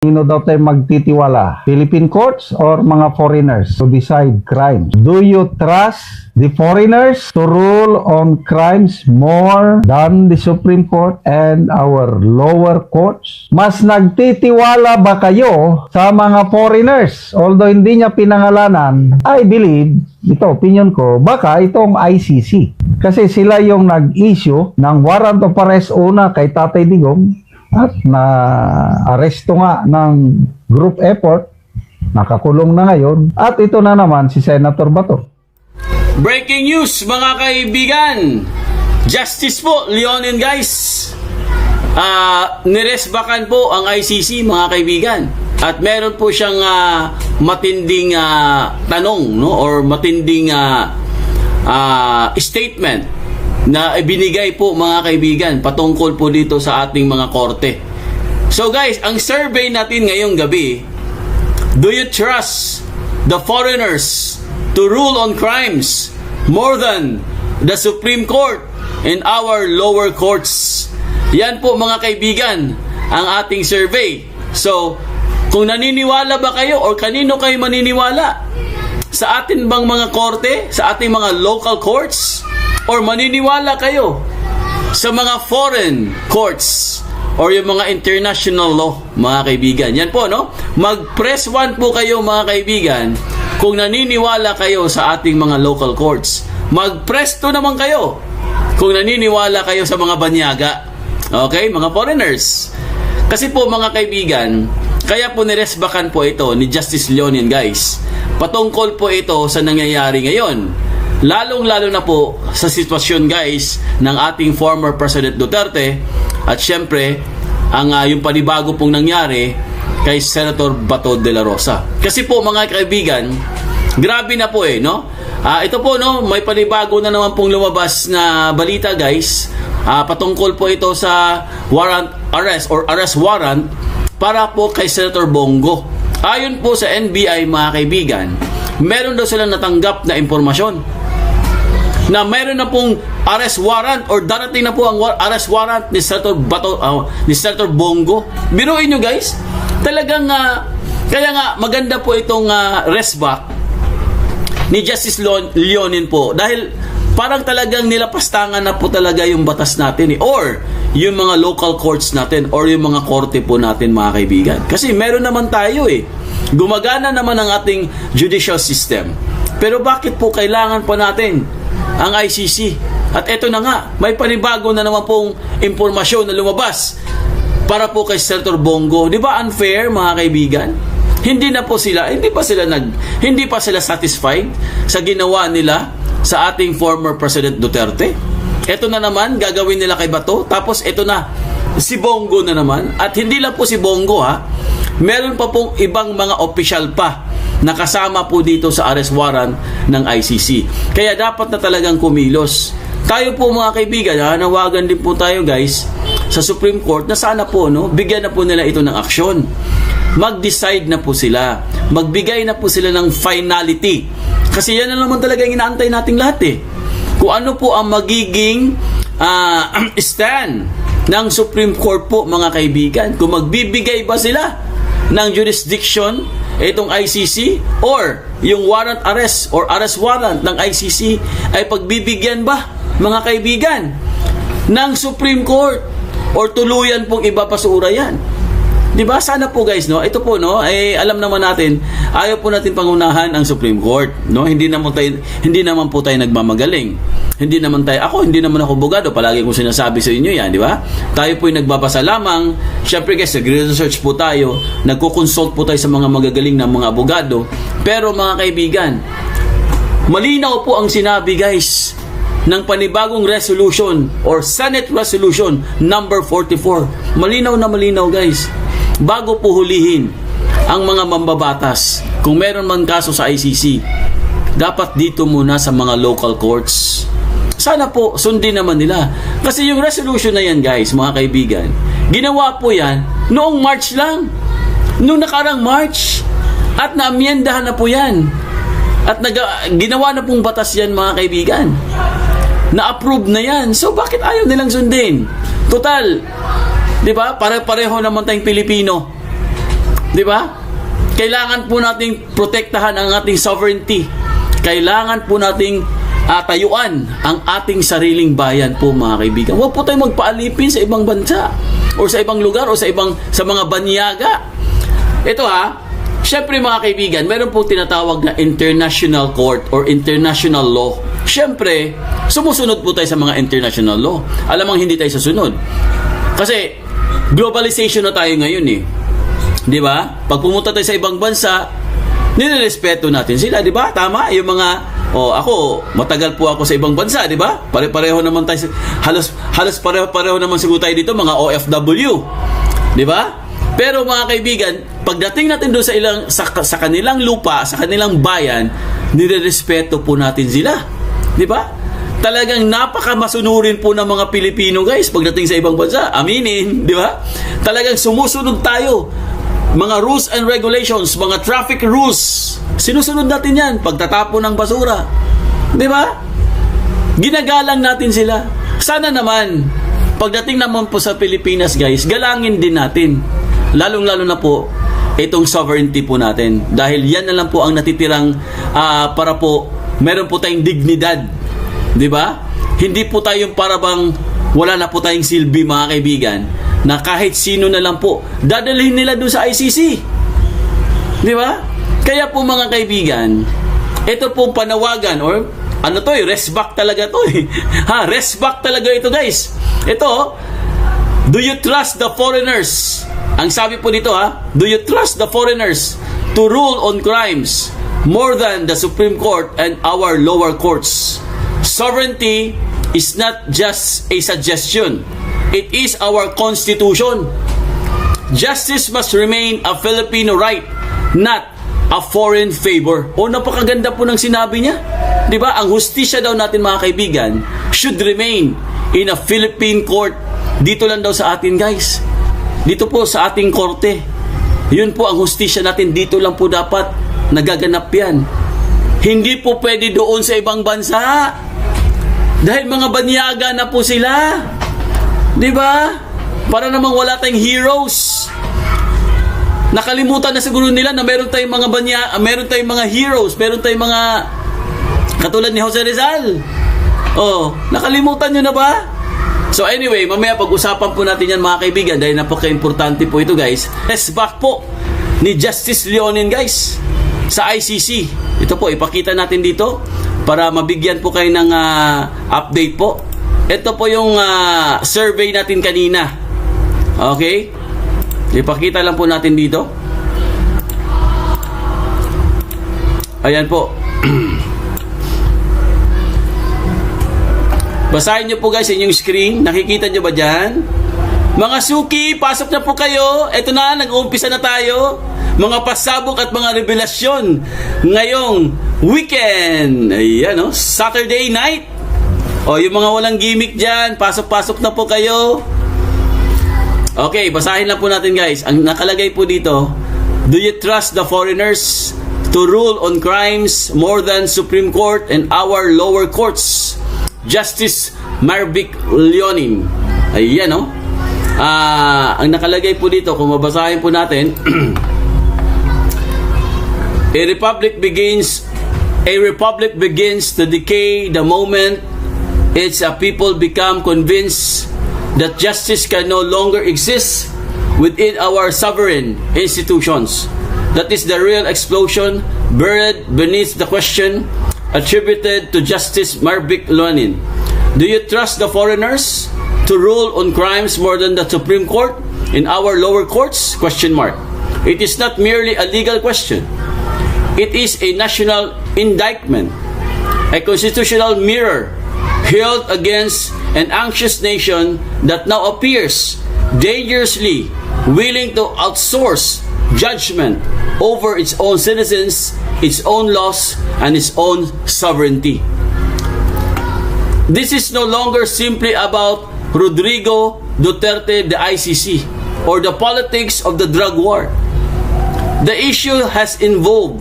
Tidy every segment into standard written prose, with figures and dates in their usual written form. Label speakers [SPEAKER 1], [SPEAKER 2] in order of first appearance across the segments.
[SPEAKER 1] Sino daw tayo magtitiwala? Philippine courts or mga foreigners to decide crimes? Do you trust the foreigners to rule on crimes more than the Supreme Court and our lower courts? Mas nagtitiwala ba kayo sa mga foreigners? Although hindi niya pinangalanan, I believe, ito opinion ko, baka itong ICC. Kasi sila yung nag-issue ng warrant of arrest una kay Tatay Digong at na-aresto nga ng group effort, nakakulong na ngayon, at ito na naman si Senator Bato.
[SPEAKER 2] Breaking news mga kaibigan, Justice po Leonin guys, niresbakan po ang ICC mga kaibigan, at meron po siyang matinding tanong, no, or matinding statement na ibinigay po mga kaibigan patungkol po dito sa ating mga korte. So guys, ang survey natin ngayong gabi, do you trust the foreigners to rule on crimes more than the Supreme Court and our lower courts? Yan po mga kaibigan ang ating survey. So kung naniniwala ba kayo or kanino kayo maniniwala? Sa atin bang mga korte? Sa ating mga local courts? Or maniniwala kayo sa mga foreign courts or yung mga international law, mga kaibigan? Yan po, no? Mag-press 1 po kayo, mga kaibigan, kung naniniwala kayo sa ating mga local courts. Mag-press 2 naman kayo kung naniniwala kayo sa mga banyaga. Okay, mga foreigners. Kasi po, mga kaibigan, kaya po niresbakan po ito ni Justice Leonin, guys. Patungkol po ito sa nangyayari ngayon. Lalong-lalo na po sa sitwasyon guys ng ating former President Duterte at syempre ang yung panibago pong nangyari kay Senator Bato de la Rosa. Kasi po mga kaibigan, grabe na po no? Ito po no, may panibago na naman pong lumabas na balita guys. Patungkol po ito sa warrant arrest or arrest warrant para po kay Senator Bongo. Ayon po sa NBI mga kaibigan, meron daw silang natanggap na impormasyon na meron na pong arrest warrant or darating na po ang arrest warrant ni Senator Bato, ni Senator Bongo. Biruin nyo guys, talagang kaya nga maganda po itong resback ni Justice Leonin po dahil parang talagang nilapastangan na po talaga yung batas natin or yung mga local courts natin or yung mga korte po natin mga kaibigan. Kasi meron naman tayo gumagana naman ang ating judicial system. Pero bakit po kailangan pa natin ang ICC? At eto na nga, may panibago na naman pong impormasyon na lumabas para po kay Senator Bongo. Di ba unfair mga kaibigan? Hindi pa sila satisfied sa ginawa nila sa ating former President Duterte. Eto na naman, gagawin nila kay Bato. Tapos eto na, si Bongo na naman. At hindi lang po si Bongo meron pa pong ibang mga opisyal pa nakasama po dito sa arrest warrant ng ICC. Kaya dapat na talagang kumilos. Tayo po mga kaibigan, nawagan din po tayo guys sa Supreme Court na sana po bigyan na po nila ito ng aksyon. Mag-decide na po sila. Magbigay na po sila ng finality. Kasi yan na naman talaga yung inaantay nating lahat Kung ano po ang magiging stand ng Supreme Court po mga kaibigan. Kung magbibigay ba sila ng jurisdiction itong ICC or yung warrant arrest or arrest warrant ng ICC ay pagbibigyan ba mga kaibigan ng Supreme Court or tuluyan pong ibabasura yan. Diba? Sana po guys ito po alam naman natin, ayaw po natin pangunahan ang Supreme Court hindi naman po tayo nagmamagaling. Hindi naman ako abogado, palagi kong sinasabi sa inyo yan, di ba? Tayo po ay nagbabasa lamang. Syempre guys, nagre-research po tayo, nagko-consult po tayo sa mga magagaling na mga abogado. Pero mga kaibigan, malinaw po ang sinabi guys ng panibagong resolution or Senate Resolution number 44. Malinaw na malinaw guys. Bago po hulihin ang mga mambabatas, kung meron man kaso sa ICC, dapat dito muna sa mga local courts. Sana po sundin naman nila. Kasi yung resolution na yan guys, mga kaibigan, ginawa po yan noong March lang. Noong nakarang March. At naamyendahan na po yan. At ginawa na pong batas yan mga kaibigan. Na-approve na yan. So bakit ayaw nilang sundin? Total, di ba? Pare-pareho naman tayong Pilipino. Di ba? Kailangan po nating protektahan ang ating sovereignty. Kailangan po nating tayuan ang ating sariling bayan po, mga kaibigan. Huwag po tayong magpaalipin sa ibang bansa o sa ibang lugar o sa mga banyaga. Ito syempre mga kaibigan, meron po tinatawag na international court or international law. Syempre, sumusunod po tayo sa mga international law. Alamang hindi tayo sasunod. Kasi, globalization na tayo ngayon eh. Di ba? Pag pumunta tayo sa ibang bansa, nirerespeto natin sila, di ba? Tama? Yung mga, ako, matagal po ako sa ibang bansa, di ba? Pare-pareho naman tayo, halos pareho naman siguro tayo dito, mga OFW. Di ba? Pero mga kaibigan, pagdating natin doon sa kanilang lupa, sa kanilang bayan, nirerespeto po natin sila. Di ba? Talagang napakamasunurin po ng mga Pilipino, guys, pagdating sa ibang bansa. Aminin, di ba? Talagang sumusunod tayo. Mga rules and regulations, mga traffic rules, sinusunod natin yan. Pagtatapon ng basura. Di ba? Ginagalang natin sila. Sana naman, pagdating naman po sa Pilipinas, guys, galangin din natin. Lalong-lalo na po, itong sovereignty po natin. Dahil yan na lang po ang natitirang para po, meron po tayong dignidad. Di ba? Hindi po tayong parabang wala na po tayong silbi, mga kaibigan, na kahit sino na lang po dadalhin nila doon sa ICC. Di ba? Kaya po mga kaibigan, ito po panawagan or rest back talaga to eh. Rest back talaga ito, guys. Ito, do you trust the foreigners? Ang sabi po dito do you trust the foreigners to rule on crimes more than the Supreme Court and our lower courts? Sovereignty is not just a suggestion. It is our constitution. Justice must remain a Filipino right, not a foreign favor. Napakaganda po ng sinabi niya. Di ba? Ang hustisya daw natin, mga kaibigan, should remain in a Philippine court. Dito lang daw sa atin, guys. Dito po sa ating korte. Yun po ang hustisya natin. Dito lang po dapat nagaganap yan. Hindi po pwede doon sa ibang bansa. Dahil mga banyaga na po sila. Di ba? Para namang wala tayong heroes. Nakalimutan na siguro nila na meron tayong meron tayong mga heroes, meron tayong mga katulad ni Jose Rizal. Nakalimutan nyo na ba? So anyway, mamaya pag-usapan po natin yan, mga kaibigan, dahil napaka-importante po ito, guys. Let's back po ni Justice Leonin, guys, sa ICC. Ito po, ipakita natin dito para mabigyan po kayo ng update po. Ito po yung survey natin kanina. Okay? Ipakita lang po natin dito. Ayan po. Basahin nyo po, guys, inyong screen. Nakikita nyo ba dyan? Mga suki, pasok na po kayo. Ito na, nag-uumpisa na tayo. Mga pasabog at mga revelasyon ngayong weekend. Ayan, Saturday night. Yung mga walang gimmick dyan, pasok-pasok na po kayo. Okay, basahin lang po natin, guys. Ang nakalagay po dito, do you trust the foreigners to rule on crimes more than Supreme Court and our lower courts? Justice Marvic Leonin. Ayan, ang nakalagay po dito, kung mabasahin po natin, A republic begins to decay the moment its people become convinced that justice can no longer exist within our sovereign institutions. That is the real explosion buried beneath the question attributed to Justice Marvic Leonin. Do you trust the foreigners to rule on crimes more than the Supreme Court in our lower courts? It is not merely a legal question. It is a national indictment, a constitutional mirror held against an anxious nation that now appears dangerously willing to outsource judgment over its own citizens, its own laws, and its own sovereignty. This is no longer simply about Rodrigo Duterte, the ICC, or the politics of the drug war. The issue has evolved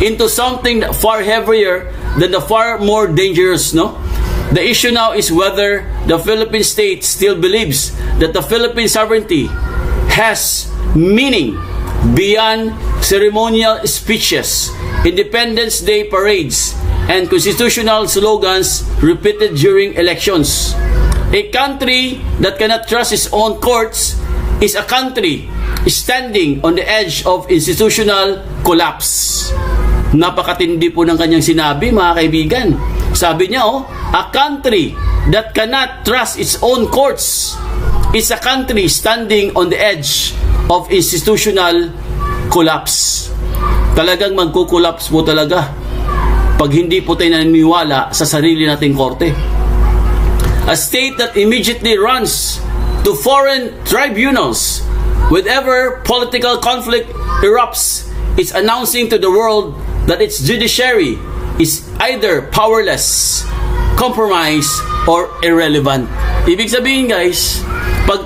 [SPEAKER 2] into something far heavier than the far more dangerous, The issue now is whether the Philippine state still believes that the Philippine sovereignty has meaning beyond ceremonial speeches, Independence Day parades, and constitutional slogans repeated during elections. A country that cannot trust its own courts is a country standing on the edge of institutional collapse. Napakatindi po ng kanyang sinabi, mga kaibigan. Sabi niya, a country that cannot trust its own courts is a country standing on the edge of institutional collapse. Talagang magkukulaps po talaga pag hindi po tayo naniniwala sa sarili nating korte. A state that immediately runs to foreign tribunals whenever political conflict erupts is announcing to the world that its judiciary is either powerless, compromised, or irrelevant. Ibig sabihin, guys, pag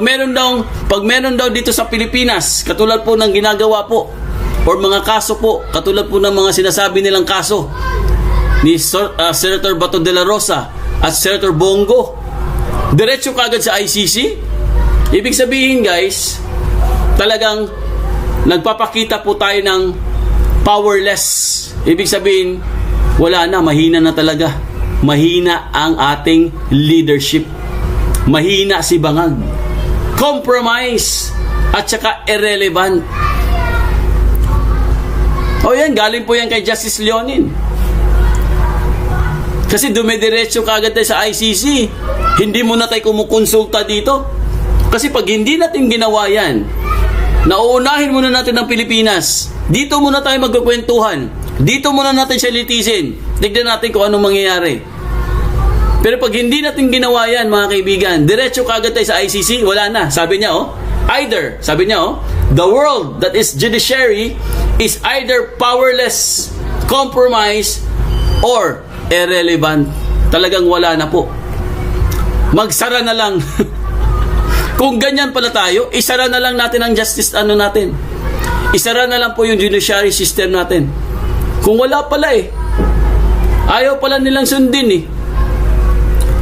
[SPEAKER 2] meron daw dito sa Pilipinas, katulad po ng ginagawa po or mga kaso po, katulad po ng mga sinasabi nilang kaso ni Senator Bato de la Rosa at Senator Bongo, diretso kagad sa ICC. Ibig sabihin, guys, talagang nagpapakita po tayo ng powerless. Ibig sabihin, wala na, mahina na talaga. Mahina ang ating leadership. Mahina si Bangag. Compromise at saka irrelevant. O yan, galing po yan kay Justice Leonin. Kasi dumidiretso kagad tayo sa ICC. Hindi mo na tayo kumukonsulta dito. Kasi pag hindi natin ginawa yan, nauunahin muna natin ang Pilipinas. Dito muna tayo magkukwentuhan. Dito muna natin siya litisin. Tignan natin kung anong mangyayari. Pero pag hindi natin ginawa yan, mga kaibigan, diretso kagad tayo sa ICC, wala na. Sabi niya, the world that is judiciary is either powerless, compromised, or irrelevant. Talagang wala na po. Magsara na lang. Kung ganyan pala tayo, isara na lang natin ang justice natin. Isara na lang po yung judiciary system natin. Kung wala pala ayaw pala nilang sundin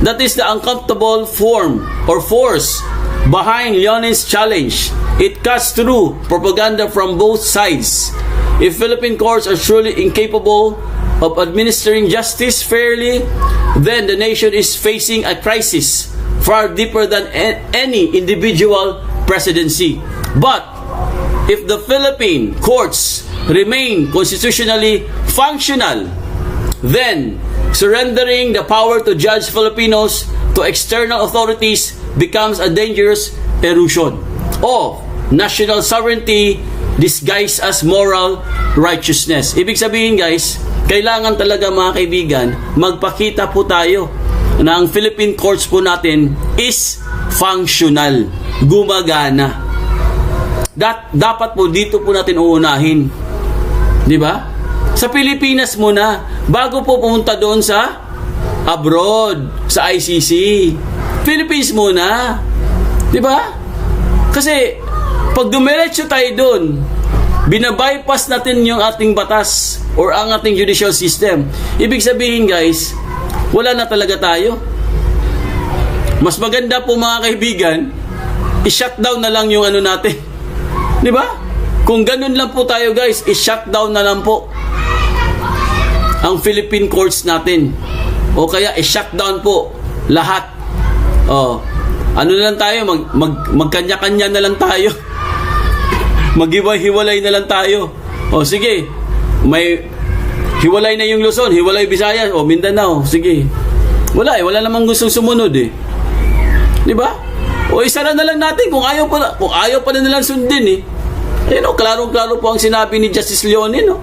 [SPEAKER 2] That is the uncomfortable form or force behind Leonin's challenge. It cuts through propaganda from both sides. If Philippine courts are truly incapable of administering justice fairly, then the nation is facing a crisis far deeper than any individual presidency. But if the Philippine courts remain constitutionally functional, then surrendering the power to judge Filipinos to external authorities becomes a dangerous erosion of national sovereignty disguised as moral righteousness. Ibig sabihin, guys, kailangan talaga, mga kaibigan, magpakita po tayo na ang Philippine courts po natin is functional, gumagana. Dapat po dito po natin uunahin. Di ba? Sa Pilipinas muna, bago po pumunta doon sa abroad, sa ICC. Philippines muna. Di ba? Kasi pag dumiretso tayo doon, binabypass natin yung ating batas or ang ating judicial system. Ibig sabihin, guys, wala na talaga tayo. Mas maganda po, mga kaibigan, i-shutdown na lang yung natin. Di ba? Kung ganun lang po tayo, guys, i-shutdown na lang po ang Philippine courts natin. O kaya i-shutdown po lahat. Ano na lang tayo, magkanya-kanya na lang tayo. Maghiwalay na lang tayo. Sige, may hiwalay na yung Luzon, hiwalay Visayas, Mindanao, sige. Wala namang gustong sumunod Di ba? Isara na lang natin kung ayaw pala nilang sundin klarong-klaro po ang sinabi ni Justice Leonin,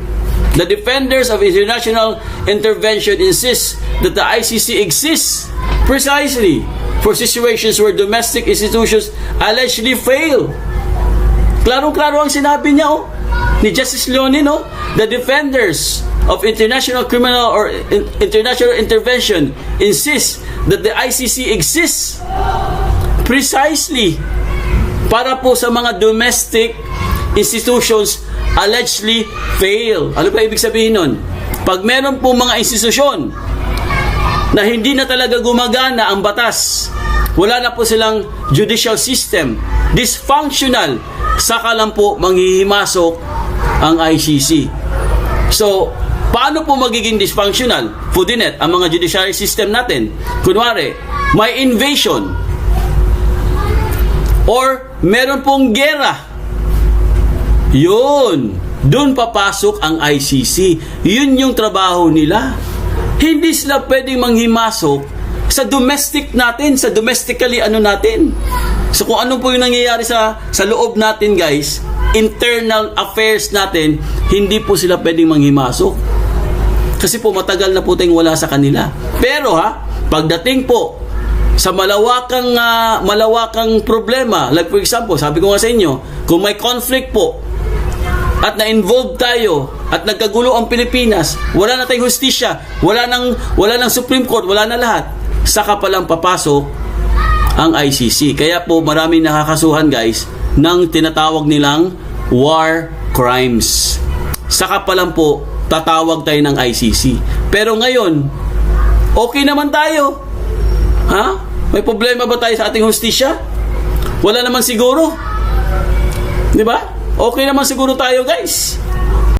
[SPEAKER 2] The defenders of international intervention insist that the ICC exists precisely for situations where domestic institutions allegedly fail. Klarong-klaro ang sinabi niya ni Justice Leonin, The defenders of international criminal or international intervention insist that the ICC exists precisely para po sa mga domestic institutions allegedly fail. Ano ba ibig sabihin nun? Pag meron po mga institusyon na hindi na talaga gumagana ang batas, wala na po silang judicial system, dysfunctional, saka lang po manghihimasok ang ICC. So, paano po magiging dysfunctional? Fudinet, ang mga judiciary system natin. Kunwari, may invasion or meron pong gera. Yun, doon papasok ang ICC. Yun yung trabaho nila. Hindi sila pwedeng manghimasok sa domestic natin, sa domestically natin. So kung ano po yung nangyayari sa loob natin, guys, internal affairs natin, hindi po sila pwedeng manghimasok. Kasi po matagal na po tayong wala sa kanila. Pero pagdating po sa malawakang problema, like for example, sabi ko nga sa inyo, kung may conflict po at na-involve tayo at nagkagulo ang Pilipinas, wala na tayong hustisya, wala nang Supreme Court, wala na lahat, saka palang papasok ang ICC. Kaya po maraming nakakasuhan, guys, ng tinatawag nilang war crimes. Saka pa lang po tatawag tayo ng ICC. Pero ngayon, okay naman tayo. May problema ba tayo sa ating hustisya? Wala naman siguro. 'Di ba? Okay naman siguro tayo, guys.